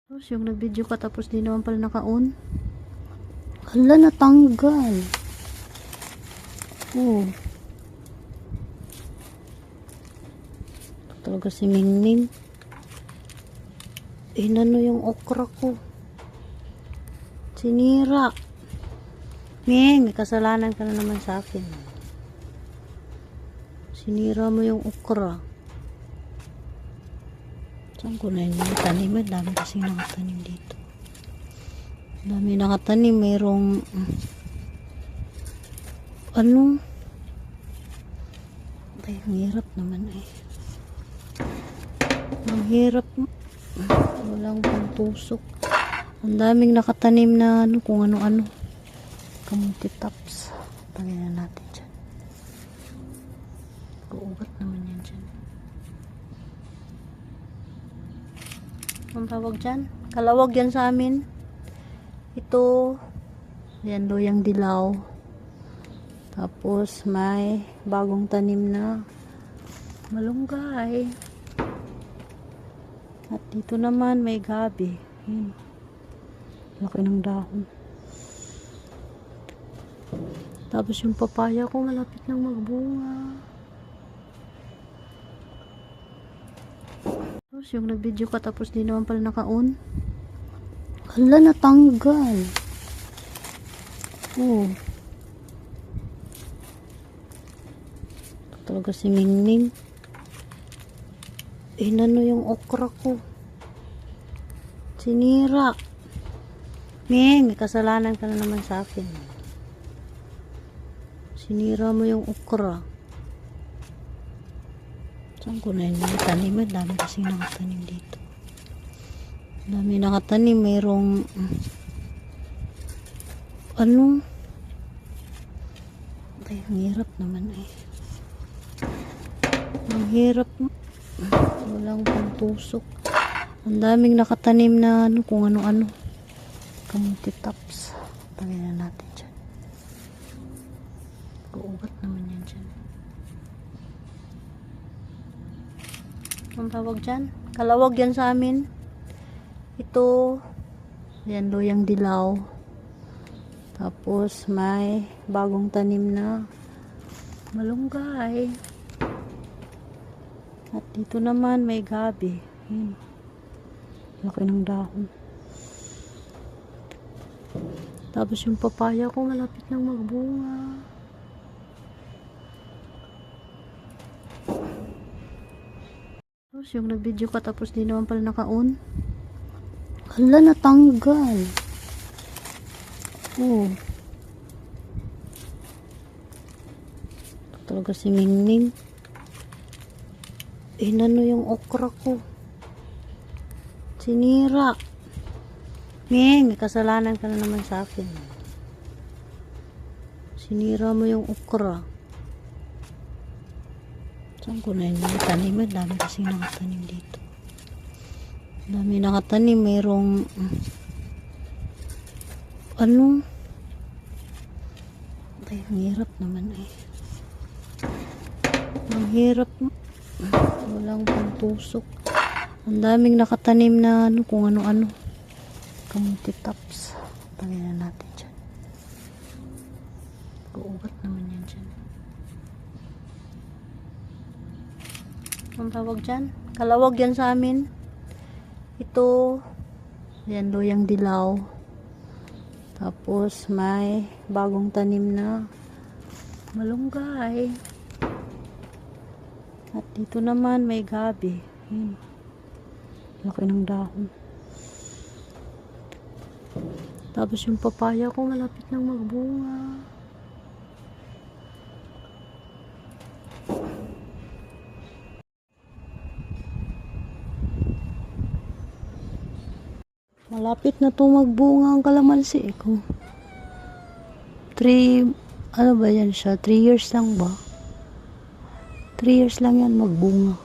Tapos yung nag-video ka tapos di naman pala naka-on. Hala, natanggal. Oh. Ito talaga si Mingming. Inano yung okra ko. Sinira. Ming, may kasalanan ka na naman sa akin. Sinira mo yung okra. Saan ko na yung tanim? Ang dami kasi nakatanim dito. Dami nakatanim. Mayroong ano? Ay, ang hirap naman eh. Ang hirap. Walang pantusok. Ang daming nakatanim na ano, kung ano-ano. Kamuti tops. Tagayan natin dyan. Uugat naman yan dyan. Ang tawag dyan? Kalawag yan sa amin. Ito. Yan, loyang dilaw. Tapos may bagong tanim na malunggay. At dito naman may gabi. Yan. Laki ng dahon. Tapos yung papaya ko malapit nang magbunga. Tapos yung nag-video ka tapos di naman pala naka-on. Hala, natanggal. Oh. Ito talaga si Mingming. Inano yung okra ko. Sinira. Ming, may kasalanan ka na naman sa akin. Sinira mo yung okra. Saan ko na yung tanim? Ang dami kasi nakatanim dito. Ang dami nakatanim. Mayroong ano? Ay, ang hirap naman eh. Ang hirap. Walang pantusok. Ang daming nakatanim na ano, kung ano-ano. Kamuti tops. Tagayan natin dyan. Uugat naman yan dyan. Ang tawag dyan? Kalawag yan sa amin. Ito. Yan, loyang dilaw. Tapos may bagong tanim na malunggay. At dito naman may gabi. Yan. Laki ng dahon. Tapos yung papaya ko malapit nang magbunga. Tapos yung nag-video ka tapos di naman pala naka-on. Hala, natanggal. Oh. Ito talaga si Mingming. Inano yung okra ko. Sinira. Ming, may kasalanan ka na naman sa akin. Sinira mo yung okra. Saan ko na yung tanim? Ang dami kasi nakatanim dito. Ang dami nakatanim. Mayroong ano? Ay, ang hirap naman eh. Ang hirap. Walang pantusok. Ang daming nakatanim na ano, kung ano-ano. Kamuti tops. Tagayan natin dyan. Uugat naman yan dyan. Ang tawag dyan? Kalawag yan sa amin. Ito. Yan, loyang dilaw. Tapos may bagong tanim na malunggay. At dito naman may gabi. Yan. Laki ng dahon. Tapos yung papaya ko malapit nang magbunga. Malapit na to magbunga ang kalamansi eh. Kung 3, ano ba yan siya? 3 years lang ba? 3 years lang yan magbunga.